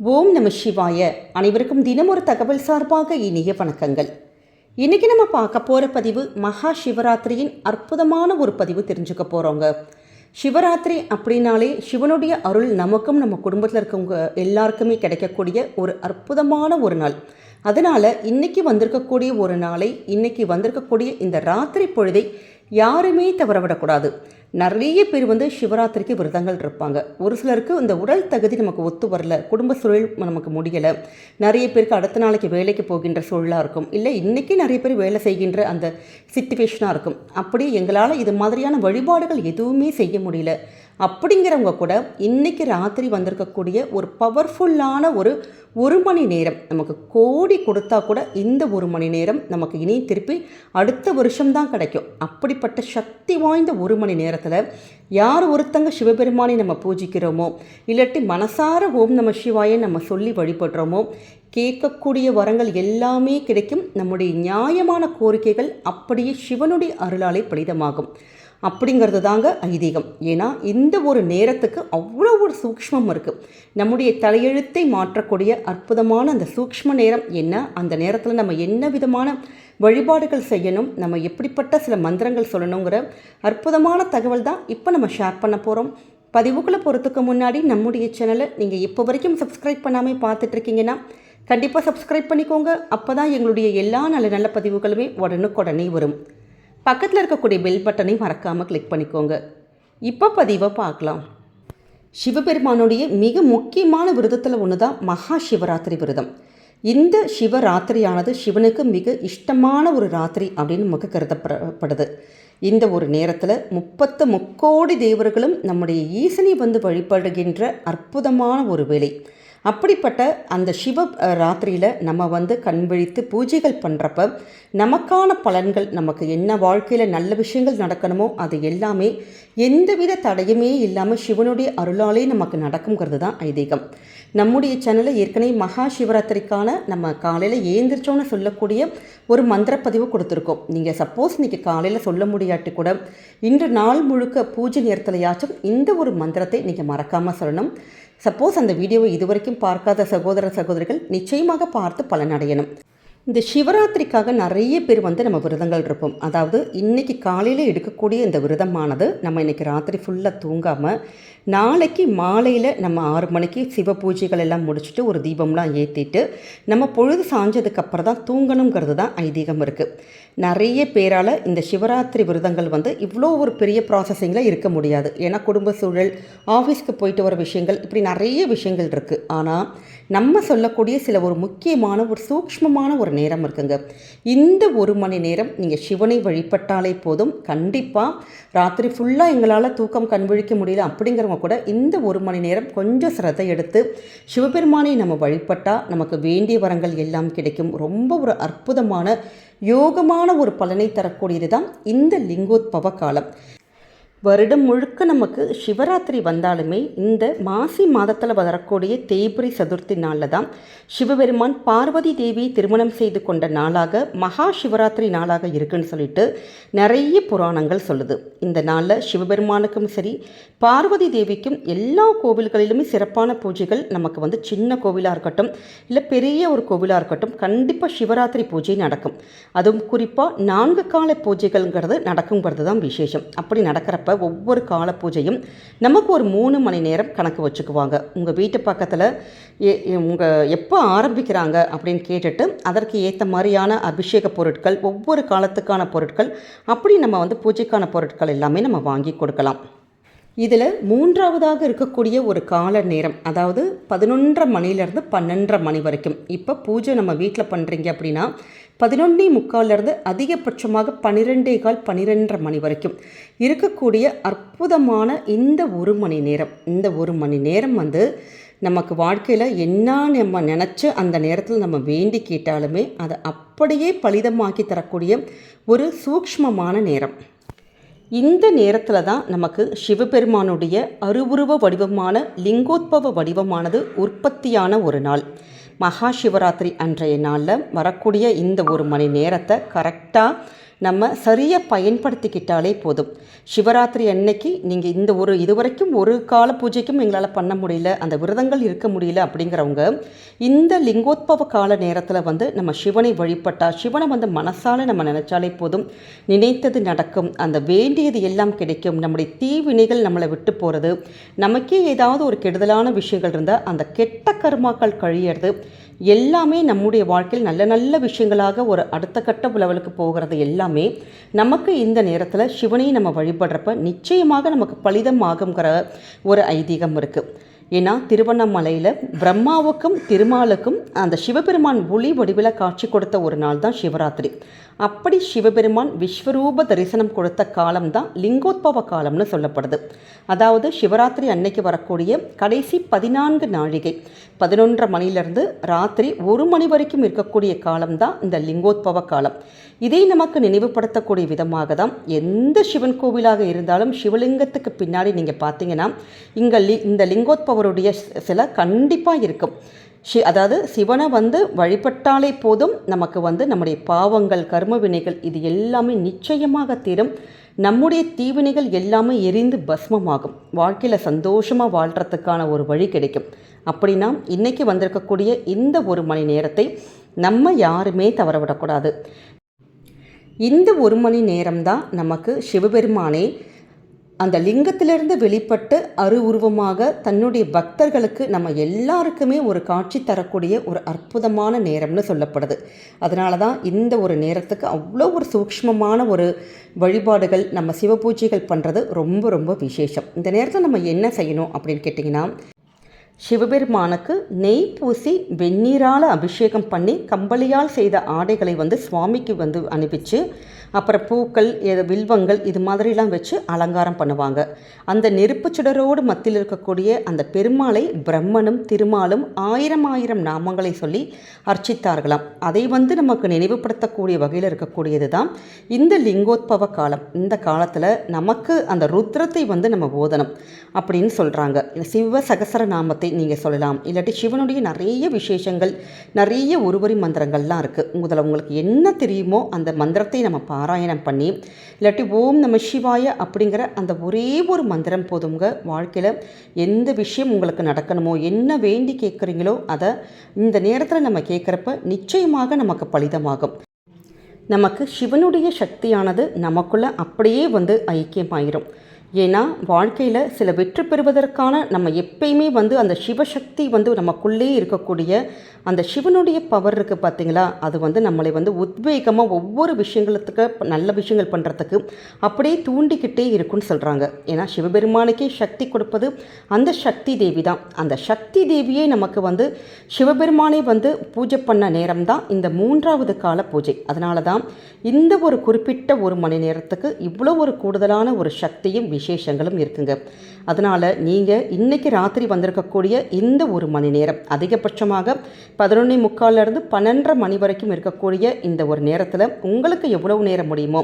ஓம் நம சிவாய. அனைவருக்கும் தினம் ஒரு தகவல் சார்பாக இனிய வணக்கங்கள். இன்றைக்கி நம்ம பார்க்க போகிற பதிவு மகா சிவராத்திரியின் அற்புதமான ஒரு பதிவு தெரிஞ்சுக்க போகிறோங்க. சிவராத்திரி அப்படின்னாலே சிவனுடைய அருள் நமக்கும் நம்ம குடும்பத்தில் இருக்கவங்க எல்லாருக்குமே கிடைக்கக்கூடிய ஒரு அற்புதமான ஒரு நாள். அதனால் இன்றைக்கி வந்திருக்கக்கூடிய ஒரு நாளை, இன்றைக்கி வந்திருக்கக்கூடிய இந்த ராத்திரி பொழுதை யாருமே தவறவிடக்கூடாது. நிறைய பேர் சிவராத்திரிக்கு விரதங்கள் இருப்பாங்க. ஒரு சிலருக்கு இந்த உடல் தகுதி நமக்கு ஒத்து வரல, குடும்ப சூழல் நமக்கு முடியலை, நிறைய பேருக்கு அடுத்த நாளைக்கு வேலைக்கு போகின்ற சூழலாக இருக்கும், இல்லை இன்றைக்கி நிறைய பேர் வேலை செய்கின்ற அந்த சிச்சுவேஷனாக இருக்கும். அப்படி எங்களால் இது மாதிரியான வழிபாடுகள் எதுவுமே செய்ய முடியல அப்படிங்கிறவங்க கூட இன்றைக்கி ராத்திரி வந்திருக்கக்கூடிய ஒரு பவர்ஃபுல்லான ஒரு மணி நேரம், நமக்கு கோடி கொடுத்தா கூட இந்த ஒரு மணி நேரம் நமக்கு இனி திருப்பி அடுத்த வருஷம்தான் கிடைக்கும். அப்படிப்பட்ட சக்தி வாய்ந்த ஒரு மணி நேரத்தில் யார் ஒருத்தங்க சிவபெருமானை நம்ம பூஜிக்கிறோமோ, இல்லாட்டி மனசார ஓம் நம சிவாயை நம்ம சொல்லி வழிபடுறோமோ, கேட்கக்கூடிய வரங்கள் எல்லாமே கிடைக்கும். நம்முடைய நியாயமான கோரிக்கைகள் அப்படியே சிவனுடைய அருளாலே பலிதமாகும் அப்படிங்கிறது தாங்க ஐதீகம். ஏன்னா இந்த ஒரு நேரத்துக்கு அவ்வளோ ஒரு சூக்ஷ்மம் இருக்குது. நம்முடைய தலையெழுத்தை மாற்றக்கூடிய அற்புதமான அந்த சூக்ஷ்ம நேரம் என்ன, அந்த நேரத்தில் நம்ம என்ன விதமான வழிபாடுகள் செய்யணும், நம்ம எப்படிப்பட்ட சில மந்திரங்கள் சொல்லணுங்கிற அற்புதமான தகவல் தான் இப்போ நம்ம ஷேர் பண்ண போகிறோம். பதிவுக்குள்ளே போகிறதுக்கு முன்னாடி நம்முடைய சேனலை நீங்கள் இப்போ வரைக்கும் சப்ஸ்கிரைப் பண்ணாமல் பார்த்துட்ருக்கீங்கன்னா கண்டிப்பாக சப்ஸ்கிரைப் பண்ணிக்கோங்க. அப்போ தான் எங்களுடைய எல்லா நல்ல நல்ல பதிவுகளுமே உடனுக்குடனே வரும். பக்கத்தில் இருக்கக்கூடிய பெல் பட்டனை மறக்காமல் கிளிக் பண்ணிக்கோங்க. இப்போ பதிவை பார்க்கலாம். சிவபெருமானுடைய மிக முக்கியமான விரதத்தில் ஒன்று தான் மகா சிவராத்திரி விரதம். இந்த சிவராத்திரியானது சிவனுக்கு மிக இஷ்டமான ஒரு ராத்திரி அப்படின்னு நமக்கு கருதப்படுது. இந்த ஒரு நேரத்தில் 30 முக்கோடி தேவர்களும் நம்முடைய ஈசனை வழிபடுகின்ற அற்புதமான ஒரு வேளை. அப்படிப்பட்ட அந்த சிவ ராத்திரியில் நம்ம கண் விழித்து பூஜைகள் பண்ணுறப்ப நமக்கான பலன்கள், நமக்கு என்ன வாழ்க்கையில் நல்ல விஷயங்கள் நடக்கணுமோ அது எல்லாமே எந்தவித தடையுமே இல்லாமல் சிவனுடைய அருளாலே நமக்கு நடக்குங்கிறது தான் ஐதீகம். நம்முடைய சேனலில் ஏற்கனவே மகா சிவராத்திரிக்கான நம்ம காலையில் ஏந்திரிச்சோன்னு சொல்லக்கூடிய ஒரு மந்திரப்பதிவு கொடுத்துருக்கோம். நீங்கள் சப்போஸ் இன்றைக்கி காலையில் சொல்ல முடியாட்டி கூட இன்று நாள் முழுக்க பூஜை நேரத்திலையாச்சும் இந்த ஒரு மந்திரத்தை நீங்கள் மறக்காமல் சொல்லணும். சப்போஸ் அந்த வீடியோவை இதுவரைக்கும் பார்க்காத சகோதர சகோதரிகள் நிச்சயமாக பார்த்து பலனடையணும். இந்த சிவராத்திரிக்காக நிறைய பேர் நம்ம விரதங்கள் இருப்போம். அதாவது இன்றைக்கி காலையில் எடுக்கக்கூடிய இந்த விரதமானது நம்ம இன்றைக்கி ராத்திரி ஃபுல்லாக தூங்காமல் நாளைக்கு மாலையில் நம்ம 6 மணிக்கு சிவ பூஜைகள் எல்லாம் முடிச்சுட்டு ஒரு தீபம்லாம் ஏற்றிட்டு நம்ம பொழுது சாஞ்சதுக்கப்புறம் தான் தூங்கணுங்கிறது தான் ஐதீகம் இருக்குது. நிறைய பேரால் இந்த சிவராத்திரி விரதங்கள் இவ்வளோ ஒரு பெரிய ப்ராசஸிங்கில் இருக்க முடியாது. ஏன்னா குடும்ப சூழல், ஆஃபீஸ்க்கு போயிட்டு வர விஷயங்கள், இப்படி நிறைய விஷயங்கள் இருக்குது. ஆனால் நம்ம சொல்லக்கூடிய சில ஒரு முக்கியமான ஒரு சூக்ஷ்மமான ஒரு நேரம் இருக்குங்க. இந்த ஒரு மணி நேரம் நீங்கள் சிவனை வழிபட்டாலே போதும். கண்டிப்பாக ராத்திரி ஃபுல்லாக எங்களால் தூக்கம் கண்விழிக்க முடியல அப்படிங்கிறவங்க கூட இந்த ஒரு மணி நேரம் கொஞ்சம் சிரத்தை எடுத்து சிவபெருமானை நம்ம வழிபட்டால் நமக்கு வேண்டிய வரங்கள் எல்லாம் கிடைக்கும். ரொம்ப ஒரு அற்புதமான யோகமான ஒரு பலனை தரக்கூடியது தான் இந்த லிங்கோத்பவ காலம். வருடம் முழுக்க நமக்கு சிவராத்திரி வந்தாலுமே இந்த மாசி மாதத்தில் வரக்கூடிய தேய்பிரை சதுர்த்தி நாளில் தான் சிவபெருமான் பார்வதி தேவி திருமணம் செய்து கொண்ட நாளாக மகா சிவராத்திரி நாளாக இருக்குன்னு சொல்லிட்டு நிறைய புராணங்கள் சொல்லுது. இந்த நாளில் சிவபெருமானுக்கும் சரி பார்வதி தேவிக்கும் எல்லா கோவில்களிலுமே சிறப்பான பூஜைகள் நமக்கு சின்ன கோவிலாக இருக்கட்டும் இல்லை பெரிய ஒரு கோவிலாக இருக்கட்டும் கண்டிப்பாக சிவராத்திரி பூஜை நடக்கும். அதுவும் குறிப்பாக 4 கால பூஜைகள்ங்கிறது நடக்குங்கிறது தான் விசேஷம். அப்படி நடக்கிறப்ப ஒவ்வொரு கால பூஜையும் நமக்கு ஒரு 3 மணி நேரம் கணக்கு வச்சுக்குவாங்க. உங்கள் வீட்டு பக்கத்தில் உங்கள் எப்போ ஆரம்பிக்கிறாங்க அப்படின்னு கேட்டுட்டு அதற்கு ஏற்ற மாதிரியான அபிஷேக பொருட்கள், ஒவ்வொரு காலத்துக்கான பொருட்கள், அப்படி நம்ம பூஜைக்கான பொருட்கள் எல்லாமே நம்ம வாங்கி கொடுக்கலாம். இதில் 3ஆவதாக இருக்கக்கூடிய ஒரு கால நேரம், அதாவது 11:30 மணிலேருந்து 12:30 மணி வரைக்கும். இப்போ பூஜை நம்ம வீட்டில் பண்ணுறீங்க அப்படின்னா 11:45 அதிகபட்சமாக 12:15 12:30 மணி வரைக்கும் இருக்கக்கூடிய அற்புதமான இந்த ஒரு மணி நேரம். இந்த ஒரு மணி நேரம் நமக்கு வாழ்க்கையில் என்ன நம்ம நினச்சி அந்த நேரத்தில் நம்ம வேண்டி கேட்டாலுமே அதை அப்படியே பலிதமாக்கி தரக்கூடிய ஒரு சூக்ஷ்மமான நேரம். இந்த நேரத்தில் தான் நமக்கு சிவபெருமானுடைய அருவுருவ வடிவமான லிங்கோத்பவ வடிவமானது உற்பத்தியான ஒரு நாள். மகா சிவராத்திரி அன்றைய நாளில் வரக்கூடிய இந்த ஒரு மணி நேரத்தை கரெக்டாக நம்ம சரியாக பயன்படுத்திக்கிட்டாலே போதும். சிவராத்திரி அன்னைக்கு நீங்கள் இதுவரைக்கும் ஒரு கால பூஜைக்கும் எங்களால் பண்ண முடியல, அந்த விரதங்கள் இருக்க முடியல அப்படிங்கிறவங்க இந்த லிங்கோத்பவ கால நேரத்தில் நம்ம சிவனை வழிபட்டால், சிவனை மனசால நம்ம நினச்சாலே போதும், நினைத்தது நடக்கும், அந்த வேண்டியது எல்லாம் கிடைக்கும். நம்முடைய தீவினைகள் நம்மளை விட்டு போகிறது, நமக்கே ஏதாவது ஒரு கெடுதலான விஷயங்கள் இருந்தால் அந்த கெட்ட கர்மாக்கள் கழியறது, எல்லாமே நம்முடைய வாழ்க்கையில் நல்ல நல்ல விஷயங்களாக ஒரு அடுத்த கட்ட லெவலுக்கு போகிறது எல்லாமே நமக்கு இந்த நேரத்தில் சிவனை நம்ம வழிபடுறப்ப நிச்சயமாக நமக்கு பலிதம் ஆகுங்கிற ஒரு ஐதீகம் இருக்குது. ஏன்னா திருவண்ணாமலையில் பிரம்மாவுக்கும் திருமாலுக்கும் அந்த சிவபெருமான் ஒளி வடிவில் காட்சி கொடுத்த ஒரு நாள் தான் சிவராத்திரி. அப்படி சிவபெருமான் விஸ்வரூப தரிசனம் கொடுத்த காலம்தான் லிங்கோத்பவ காலம்னு சொல்லப்படுது. அதாவது சிவராத்திரி அன்னைக்கு வரக்கூடிய கடைசி 14 நாழிகை 11:30 மணிலேருந்து ராத்திரி 1 மணி வரைக்கும் இருக்கக்கூடிய காலம்தான் இந்த லிங்கோத்பவ காலம். இதை நமக்கு நினைவுபடுத்தக்கூடிய விதமாக தான் எந்த சிவன் கோவிலாக இருந்தாலும் சிவலிங்கத்துக்கு பின்னாடி நீங்கள் பார்த்தீங்கன்னா இந்த லிங்கோத்பவருடைய சிலை கண்டிப்பாக இருக்கும். அதாவது சிவனை வழிபட்டாலே போதும் நமக்கு நம்முடைய பாவங்கள் கர்ம வினைகள் இது எல்லாமே நிச்சயமாக தீரும். நம்முடைய தீவினைகள் எல்லாமே எரிந்து பஸ்மமாகும். வாழ்க்கையில் சந்தோஷமாக வாழ்கிறதுக்கான ஒரு வழி கிடைக்கும். அப்படின்னா இன்றைக்கி வந்திருக்கக்கூடிய இந்த 1 மணி நேரத்தை நம்ம யாருமே தவறவிடக்கூடாது. இந்த 1 மணி நேரம்தான் நமக்கு சிவபெருமானே அந்த லிங்கத்திலிருந்து வெளிப்பட்டு உருவமாக தன்னுடைய பக்தர்களுக்கு நம்ம எல்லாருக்குமே ஒரு காட்சி தரக்கூடிய ஒரு அற்புதமான நேரம்னு சொல்லப்படுது. அதனால தான் இந்த ஒரு நேரத்துக்கு அவ்வளோ ஒரு சூக்ஷ்மமான ஒரு வழிபாடுகள் நம்ம சிவ பூஜைகள் பண்ணுறது ரொம்ப ரொம்ப விசேஷம். இந்த நேரத்தில் நம்ம என்ன செய்யணும் அப்படின்னு கேட்டிங்கன்னா, சிவபெருமானுக்கு நெய் பூசி வெந்நீரால் அபிஷேகம் பண்ணி கம்பளியால் செய்த ஆடைகளை சுவாமிக்கு அணிவிச்சு, அப்புறம் பூக்கள் வில்வங்கள் இது மாதிரிலாம் வச்சு அலங்காரம் பண்ணுவாங்க. அந்த நெருப்பு சுடரோடு மத்தியில் இருக்கக்கூடிய அந்த பெருமாளை பிரம்மனும் திருமாலும் 1000 நாமங்களை சொல்லி அர்ச்சித்தார்களாம். அதை நமக்கு நினைவுபடுத்தக்கூடிய வகையில் இருக்கக்கூடியது தான் இந்த லிங்கோத்பவ காலம். இந்த காலத்தில் நமக்கு அந்த ருத்ரத்தை நம்ம ஓதணும் அப்படின்னு சொல்கிறாங்க. சிவ சகசர நாமத்தை நீங்கள் சொல்லலாம், இல்லாட்டி சிவனுடைய நிறைய விசேஷங்கள் நிறைய ஒருவரி மந்திரங்கள்லாம் இருக்குது. உங்களுக்கு என்ன தெரியுமோ அந்த மந்திரத்தை நம்ம பாராயணம் பண்ணி, இல்லாட்டி ஓம் நம சிவாய அப்படிங்கிற அந்த ஒரே ஒரு மந்திரம் போதுங்க. வாழ்க்கையில் எந்த விஷயம் உங்களுக்கு நடக்கணுமோ, என்ன வேண்டி கேட்குறீங்களோ அதை இந்த நேரத்தில் நம்ம கேட்குறப்ப நிச்சயமாக நமக்கு பலிதமாகும். நமக்கு சிவனுடைய சக்தியானது நமக்குள்ளே அப்படியே ஐக்கியமாயிரும். ஏன்னா வாழ்க்கையில் சில வெற்றி பெறுவதற்கான நம்ம எப்பயுமே அந்த சிவசக்தி நமக்குள்ளே இருக்கக்கூடிய அந்த சிவனுடைய பவர் இருக்குது பார்த்தீங்களா, அது நம்மளை உத்வேகமாக ஒவ்வொரு விஷயங்களுக்கு நல்ல விஷயங்கள் பண்ணுறதுக்கு அப்படியே தூண்டிக்கிட்டே இருக்குன்னு சொல்கிறாங்க. ஏன்னா சிவபெருமானுக்கே சக்தி கொடுப்பது அந்த சக்தி தேவி தான். அந்த சக்தி தேவியே நமக்கு சிவபெருமானை பூஜை பண்ண நேரம் தான் இந்த 3வது கால பூஜை. அதனால தான் இந்த ஒரு குறிப்பிட்ட 1 மணி நேரத்துக்கு இவ்வளோ ஒரு கூடுதலான ஒரு சக்தியும் விசேஷங்களும் இருக்குங்க. அதனால் நீங்கள் இன்றைக்கி ராத்திரி வந்திருக்கக்கூடிய இந்த 1 மணி நேரம் அதிகபட்சமாக 11:45 12:30 மணி வரைக்கும் இருக்கக்கூடிய இந்த ஒரு நேரத்தில் உங்களுக்கு எவ்வளவு நேரம் முடியுமோ,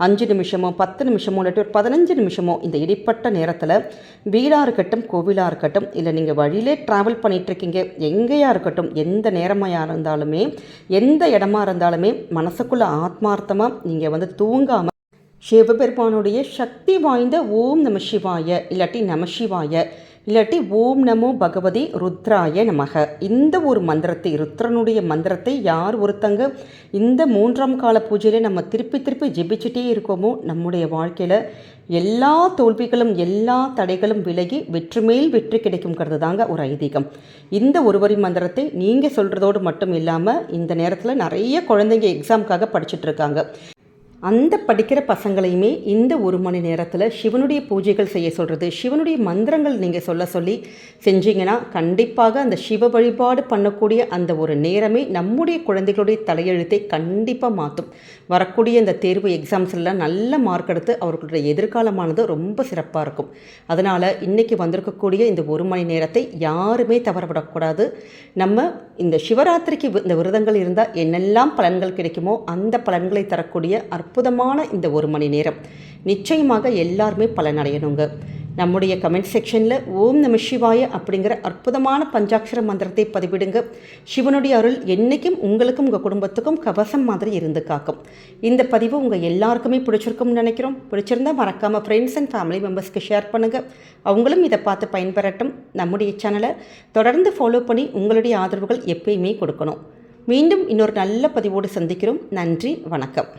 5 நிமிஷமோ 10 நிமிஷமோ இல்லாட்டி ஒரு 15 நிமிஷமோ, இந்த இடைப்பட்ட நேரத்தில் வீடாக இருக்கட்டும் கோவிலாக இருக்கட்டும், இல்லை நீங்கள் வழியிலே ட்ராவல் பண்ணிகிட்ருக்கீங்க எங்கேயா இருக்கட்டும், எந்த நேரமாக இருந்தாலுமே எந்த இடமா இருந்தாலுமே மனசுக்குள்ளே ஆத்மார்த்தமாக நீங்கள் தூங்காமல் சிவபெருமானுடைய சக்தி வாய்ந்த ஓம் நம சிவாய இல்லாட்டி நம சிவாய இல்லாட்டி ஓம் நமோ பகவதி ருத்ராய நமக இந்த ஒரு மந்திரத்தை, ருத்ரனுடைய மந்திரத்தை யார் ஒருத்தங்க இந்த 3ஆம் கால பூஜையில் நம்ம திருப்பி திருப்பி ஜெபிச்சுட்டே இருக்கோமோ, நம்முடைய வாழ்க்கையில் எல்லா தோல்விகளும் எல்லா தடைகளும் விலகி வெற்றி மேல் வெற்றி கிடைக்குங்கிறது தாங்க ஒரு ஐதீகம். இந்த ஒருவரி மந்திரத்தை நீங்கள் சொல்கிறதோடு மட்டும் இல்லாமல் இந்த நேரத்தில் நிறைய குழந்தைங்க எக்ஸாமுக்காக படிச்சுட்ருக்காங்க. அந்த படிக்கிற பசங்களையுமே இந்த 1 மணி நேரத்தில் சிவனுடைய பூஜைகள் செய்ய சொல்கிறது, சிவனுடைய மந்திரங்கள் நீங்கள் சொல்லி செஞ்சீங்கன்னா கண்டிப்பாக அந்த சிவ வழிபாடு பண்ணக்கூடிய அந்த ஒரு நேரமே நம்முடைய குழந்தைகளுடைய தலையெழுத்தை கண்டிப்பாக மாற்றும். வரக்கூடிய இந்த தேர்வு எக்ஸாம்ஸ்லாம் நல்ல மார்க் எடுத்து அவர்களுடைய எதிர்காலமானது ரொம்ப சிறப்பாக இருக்கும். அதனால் இன்றைக்கி வந்திருக்கக்கூடிய இந்த 1 மணி நேரத்தை யாருமே தவறவிடக்கூடாது. நம்ம இந்த சிவராத்திரிக்கு இந்த விரதங்கள் இருந்தால் என்னெல்லாம் பலன்கள் கிடைக்குமோ அந்த பலன்களை தரக்கூடிய அற்புதமான இந்த 1 மணி நேரம் நிச்சயமாக எல்லாருமே பலனடையணுங்க. நம்முடைய கமெண்ட் செக்ஷனில் ஓம் நம சிவாய அப்படிங்கிற அற்புதமான பஞ்சாட்சர மந்திரத்தை பதிவிடுங்க. சிவனுடைய அருள் என்றைக்கும் உங்களுக்கும் உங்கள் குடும்பத்துக்கும் கவசம் மாதிரி இருந்து காக்கும். இந்த பதிவு உங்கள் எல்லாருக்குமே பிடிச்சிருக்கும்னு நினைக்கிறோம். பிடிச்சிருந்தால் மறக்காமல் ஃப்ரெண்ட்ஸ் அண்ட் ஃபேமிலி மெம்பர்ஸ்க்கு ஷேர் பண்ணுங்கள். அவங்களும் இதை பார்த்து பயன்பெறட்டும். நம்முடைய சேனலை தொடர்ந்து ஃபாலோ பண்ணி உங்களுடைய ஆதரவுகள் எப்பயுமே கொடுக்கணும். மீண்டும் இன்னொரு நல்ல பதிவோடு சந்திக்கிறோம். நன்றி, வணக்கம்.